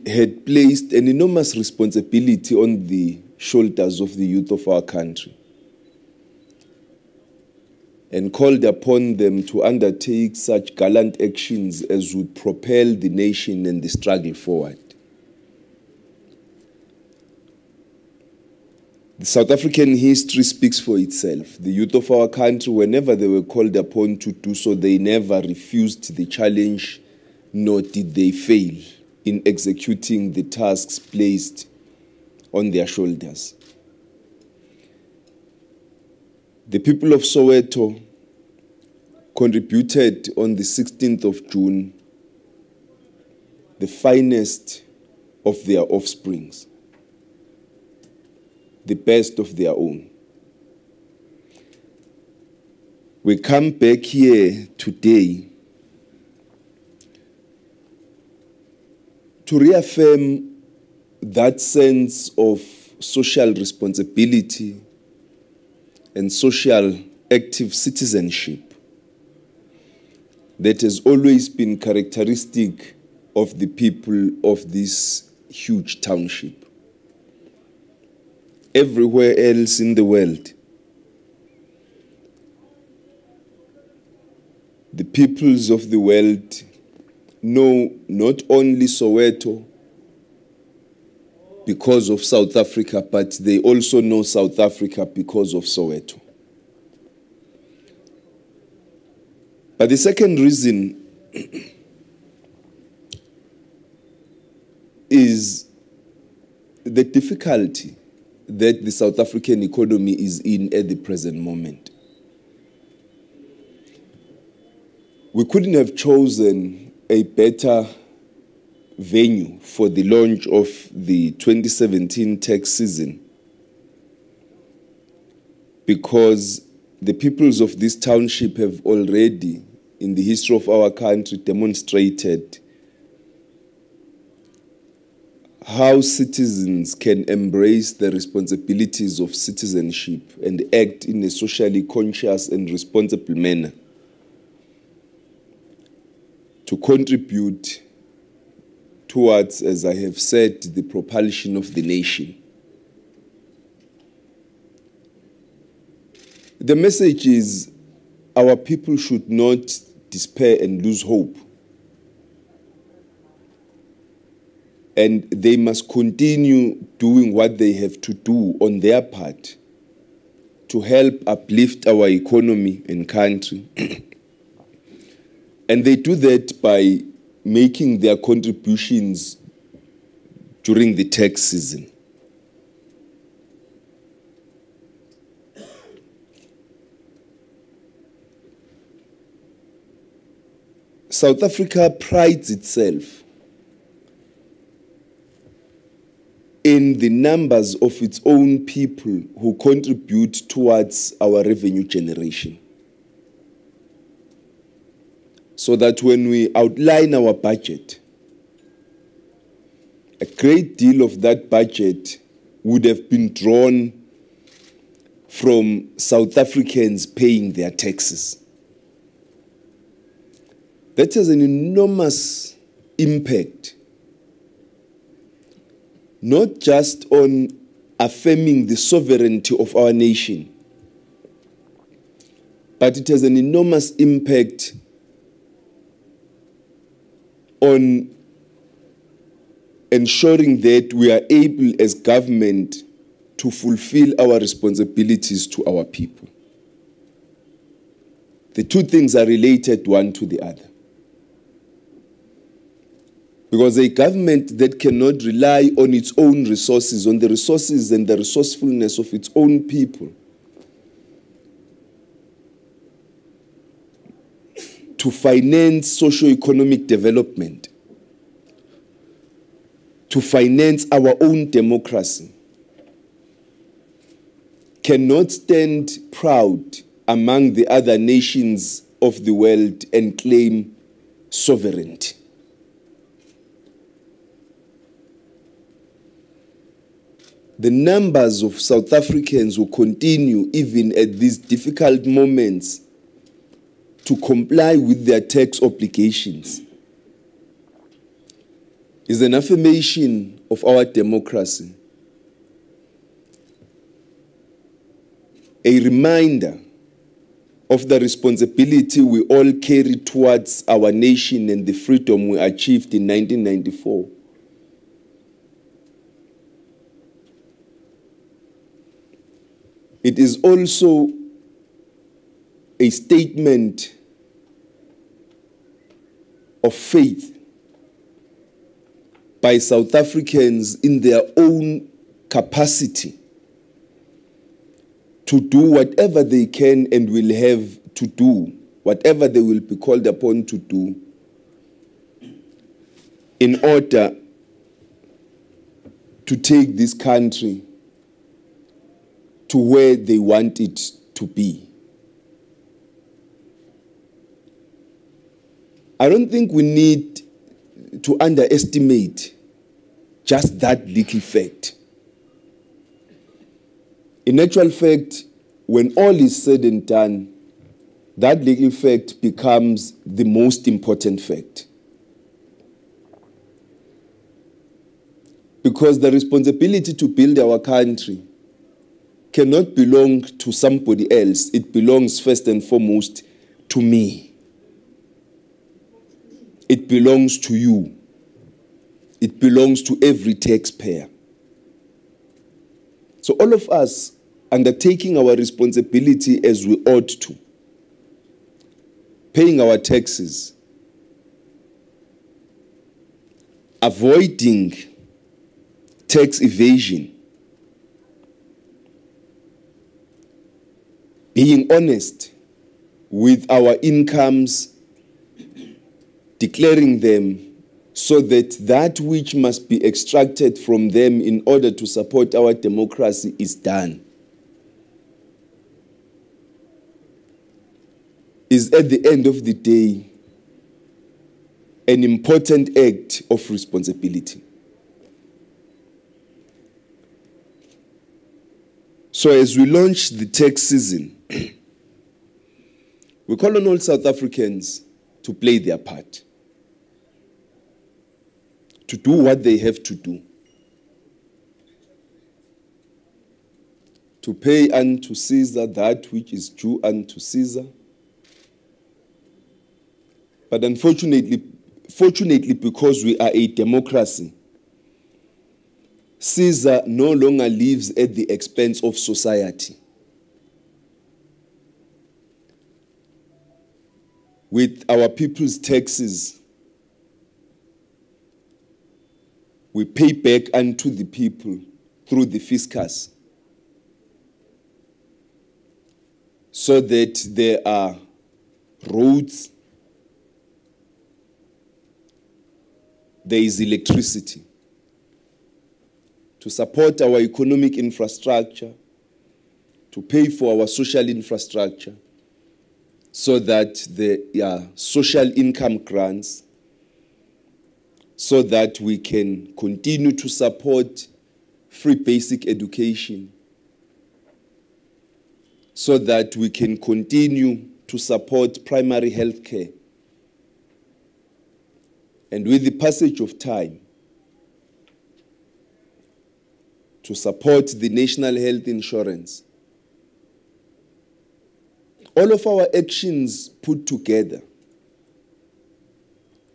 had placed an enormous responsibility on the shoulders of the youth of our country and called upon them to undertake such gallant actions as would propel the nation and the struggle forward. The South African history speaks for itself. The youth of our country, whenever they were called upon to do so, they never refused the challenge, nor did they fail in executing the tasks placed on their shoulders. The people of Soweto contributed on the 16th of June the finest of their offsprings, the best of their own. We come back here today to reaffirm that sense of social responsibility and social active citizenship that has always been characteristic of the people of this huge township. Everywhere else in the world, the peoples of the world know not only Soweto because of South Africa, but they also know South Africa because of Soweto. But the second reason is the difficulty that the South African economy is in at the present moment. We couldn't have chosen a better venue for the launch of the 2017 tax season because the peoples of this township have already, in the history of our country, demonstrated how citizens can embrace the responsibilities of citizenship and act in a socially conscious and responsible manner to contribute towards, as I have said, the propulsion of the nation. The message is our people should not despair and lose hope. And they must continue doing what they have to do on their part to help uplift our economy and country. And they do that by making their contributions during the tax season. South Africa prides itself in the numbers of its own people who contribute towards our revenue generation. So that when we outline our budget, a great deal of that budget would have been drawn from South Africans paying their taxes. That has an enormous impact, not just on affirming the sovereignty of our nation, but it has an enormous impact on ensuring that we are able as government to fulfill our responsibilities to our people. The two things are related one to the other. Because a government that cannot rely on its own resources, on the resources and the resourcefulness of its own people, to finance socio-economic development, to finance our own democracy, cannot stand proud among the other nations of the world and claim sovereignty. The numbers of South Africans will continue, even at these difficult moments, to comply with their tax obligations is an affirmation of our democracy, a reminder of the responsibility we all carry towards our nation and the freedom we achieved in 1994. It is also a statement of faith by South Africans in their own capacity to do whatever they can and will have to do, whatever they will be called upon to do, in order to take this country to where they want it to be. I don't think we need to underestimate just that little fact. In actual fact, when all is said and done, that little fact becomes the most important fact. Because the responsibility to build our country cannot belong to somebody else. It belongs first and foremost to me. It belongs to you. It belongs to every taxpayer. So all of us undertaking our responsibility as we ought to, paying our taxes, avoiding tax evasion, being honest with our incomes, declaring them so that that which must be extracted from them in order to support our democracy is done, is at the end of the day an important act of responsibility. So as we launch the tax season, we call on all South Africans to play their part, to do what they have to do, to pay unto Caesar that which is due unto Caesar. But fortunately, because we are a democracy, Caesar no longer lives at the expense of society. With our people's taxes, we pay back unto the people through the fiscus, so that there are roads, there is electricity to support our economic infrastructure, to pay for our social infrastructure, so that there are social income grants, so that we can continue to support free basic education, so that we can continue to support primary health care. And with the passage of time, to support the national health insurance. All of our actions put together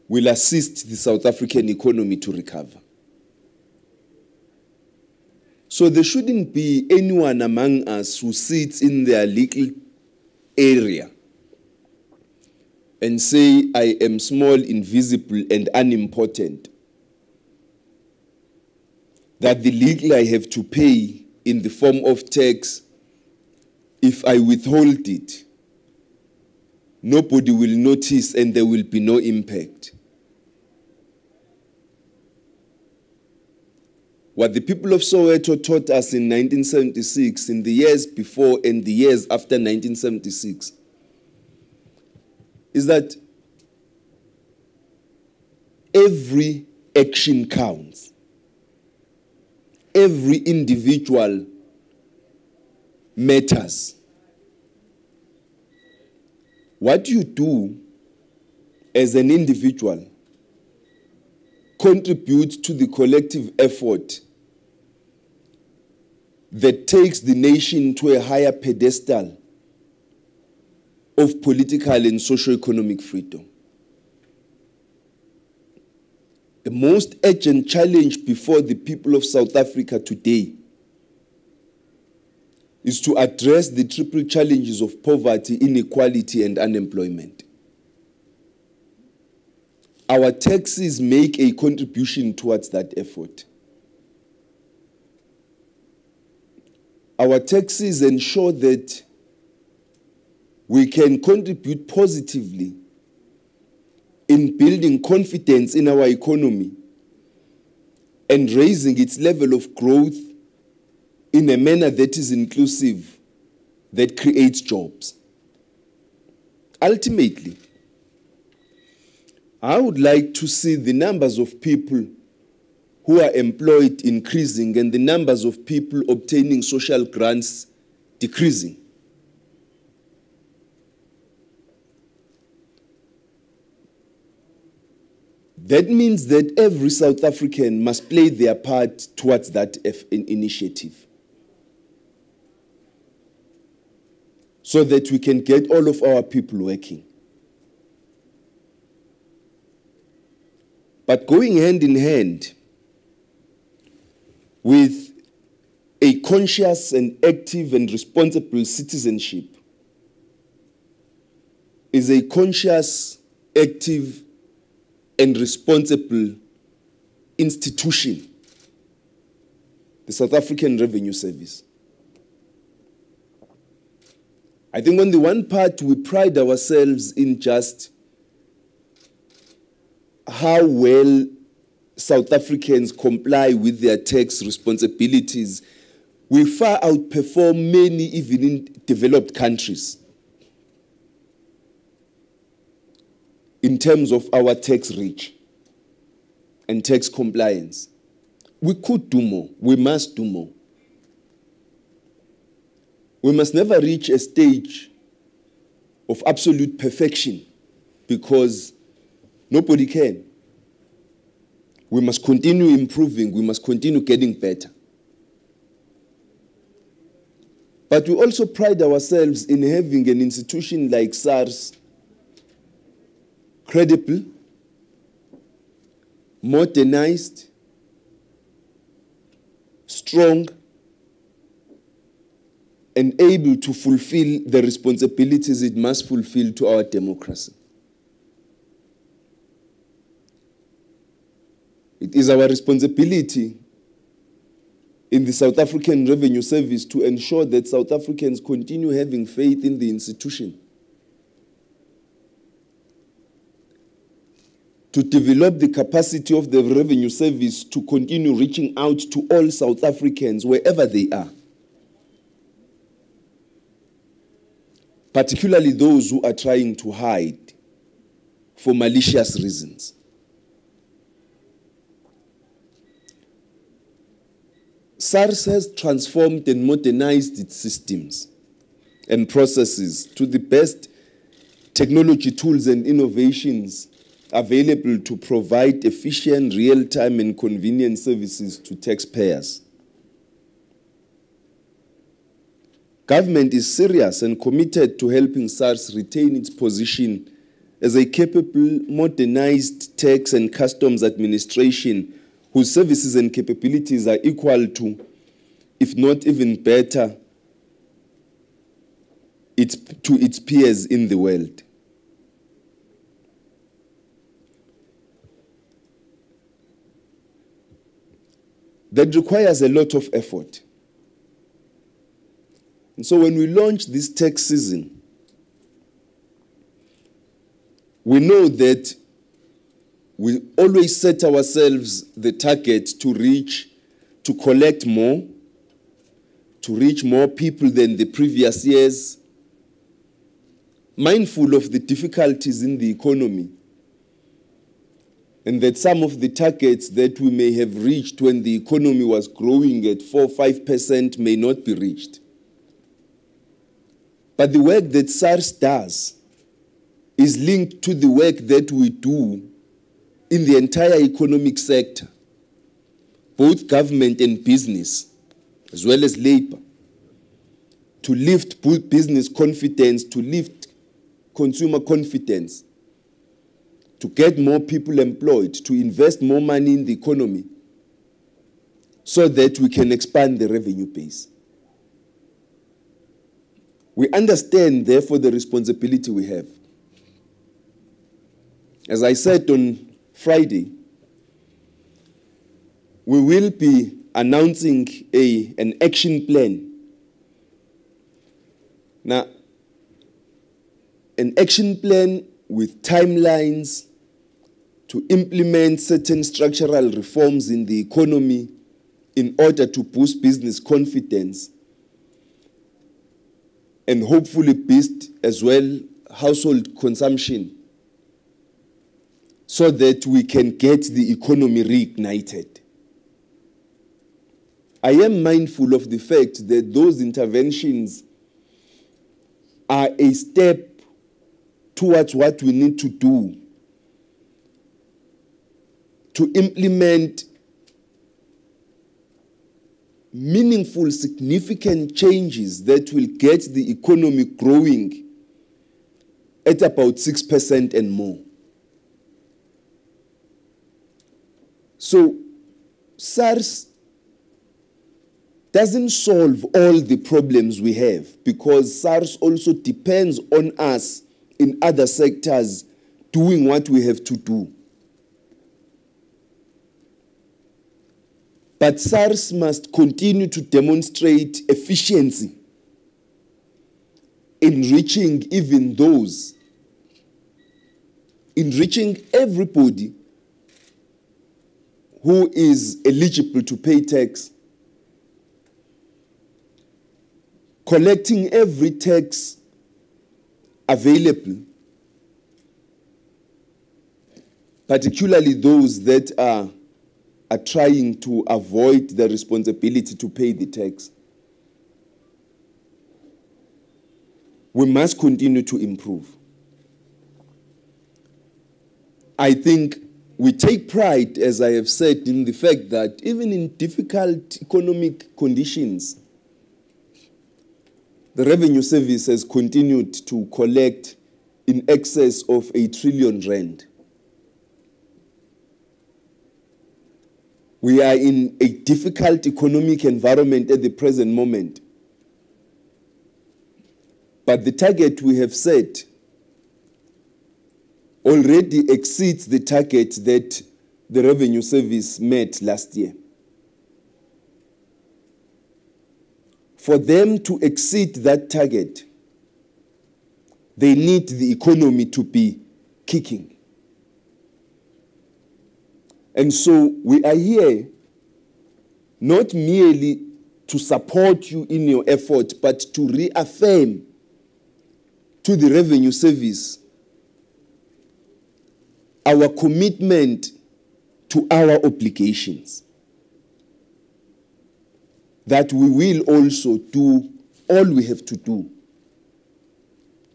will assist the South African economy to recover. So there shouldn't be anyone among us who sits in their little area and say, I am small, invisible, and unimportant. That the little I have to pay in the form of tax, if I withhold it, nobody will notice and there will be no impact. What the people of Soweto taught us in 1976, in the years before and the years after 1976, is that every action counts. Every individual matters. What you do as an individual contribute to the collective effort that takes the nation to a higher pedestal of political and socio-economic freedom. The most urgent challenge before the people of South Africa today is to address the triple challenges of poverty, inequality, and unemployment. Our taxes make a contribution towards that effort. Our taxes ensure that we can contribute positively in building confidence in our economy and raising its level of growth in a manner that is inclusive, that creates jobs. Ultimately, I would like to see the numbers of people who are employed increasing and the numbers of people obtaining social grants decreasing. That means that every South African must play their part towards that initiative, so that we can get all of our people working. But going hand in hand with a conscious and active and responsible citizenship is a conscious, active, and responsible institution, the South African Revenue Service. I think on the one part, we pride ourselves in just how well South Africans comply with their tax responsibilities. We far outperform many even in developed countries in terms of our tax reach and tax compliance. We could do more. We must do more. We must never reach a stage of absolute perfection because nobody can. We must continue improving. We must continue getting better. But we also pride ourselves in having an institution like Sars credible, modernized, strong, and able to fulfill the responsibilities it must fulfill to our democracy. It is our responsibility in the South African Revenue Service to ensure that South Africans continue having faith in the institution, to develop the capacity of the Revenue Service to continue reaching out to all South Africans wherever they are, particularly those who are trying to hide for malicious reasons. Sars has transformed and modernized its systems and processes to the best technology tools and innovations available to provide efficient, real-time, and convenient services to taxpayers. Government is serious and committed to helping SARS retain its position as a capable, modernized tax and customs administration whose services and capabilities are equal to, if not even better, to its peers in the world. That requires a lot of effort. And so when we launch this tax season, we know that we always set ourselves the target to collect more, to reach more people than the previous years, mindful of the difficulties in the economy, and that some of the targets that we may have reached when the economy was growing at 4-5% may not be reached. But the work that SARS does is linked to the work that we do in the entire economic sector, both government and business, as well as labor, to lift business confidence, to lift consumer confidence, to get more people employed, to invest more money in the economy, so that we can expand the revenue base. We understand, therefore, the responsibility we have. As I said on Friday, we will be announcing an action plan. Now, an action plan with timelines to implement certain structural reforms in the economy in order to boost business confidence and hopefully boost as well household consumption so that we can get the economy reignited. I am mindful of the fact that those interventions are a step towards what we need to do to implement meaningful, significant changes that will get the economy growing at about 6% and more. So, SARS doesn't solve all the problems we have because SARS also depends on us in other sectors doing what we have to do. But SARS must continue to demonstrate efficiency in reaching even those, in reaching everybody who is eligible to pay tax, collecting every tax available, particularly those that are trying to avoid the responsibility to pay the tax. We must continue to improve. I think we take pride, as I have said, in the fact that even in difficult economic conditions, the Revenue Service has continued to collect in excess of R1 trillion. We are in a difficult economic environment at the present moment. But the target we have set already exceeds the target that the Revenue Service met last year. For them to exceed that target, they need the economy to be kicking. And so we are here not merely to support you in your effort, but to reaffirm to the Revenue Service our commitment to our obligations. That we will also do all we have to do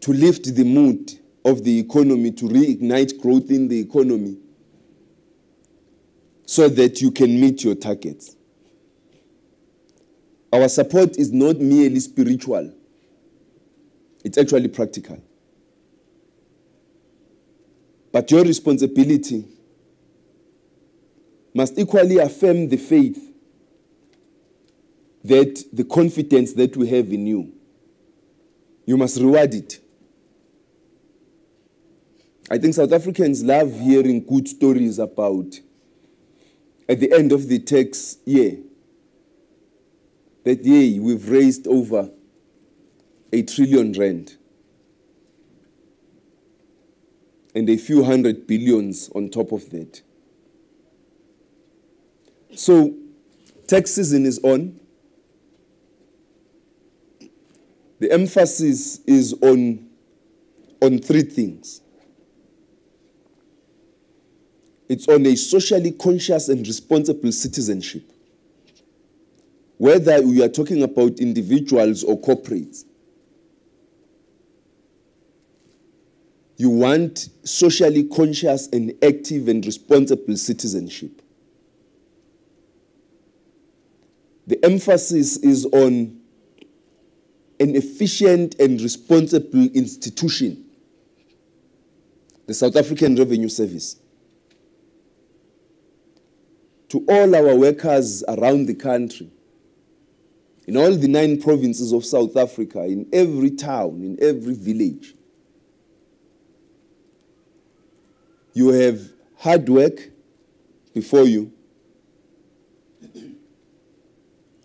to lift the mood of the economy, to reignite growth in the economy, so that you can meet your targets. Our support is not merely spiritual. It's actually practical. But your responsibility must equally affirm the faith that the confidence that we have in you, you must reward it. I think South Africans love hearing good stories about, at the end of the tax year, that year we've raised over R1 trillion and a few hundred billions on top of that. So, tax season is on. The emphasis is on three things. It's on a socially conscious and responsible citizenship. Whether we are talking about individuals or corporates. You want socially conscious and active and responsible citizenship. The emphasis is on an efficient and responsible institution, the South African Revenue Service. To all our workers around the country, in all the 9 provinces of South Africa, in every town, in every village, you have hard work before you.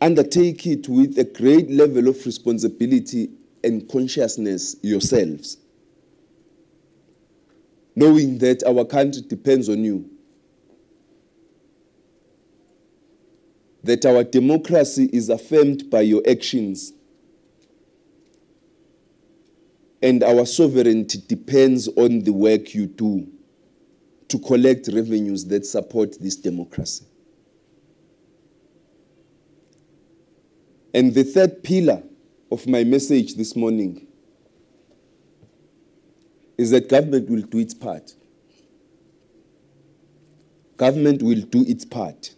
Undertake it with a great level of responsibility and consciousness yourselves, knowing that our country depends on you, that our democracy is affirmed by your actions, and our sovereignty depends on the work you do to collect revenues that support this democracy. And the third pillar of my message this morning is that government will do its part. Government will do its part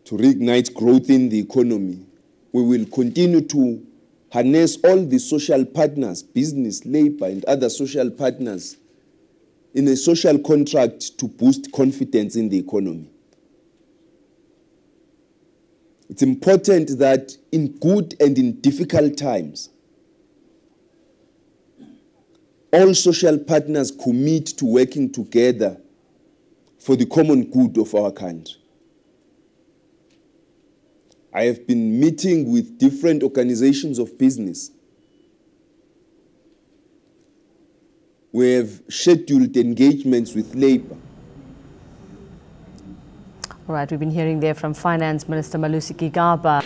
to reignite growth in the economy. We will continue to harness all the social partners, business, labor, and other social partners in a social contract to boost confidence in the economy. It's important that in good and in difficult times, all social partners commit to working together for the common good of our country. I have been meeting with different organizations of business. We have scheduled engagements with labor. All right, we've been hearing there from Finance Minister Malusi Gigaba.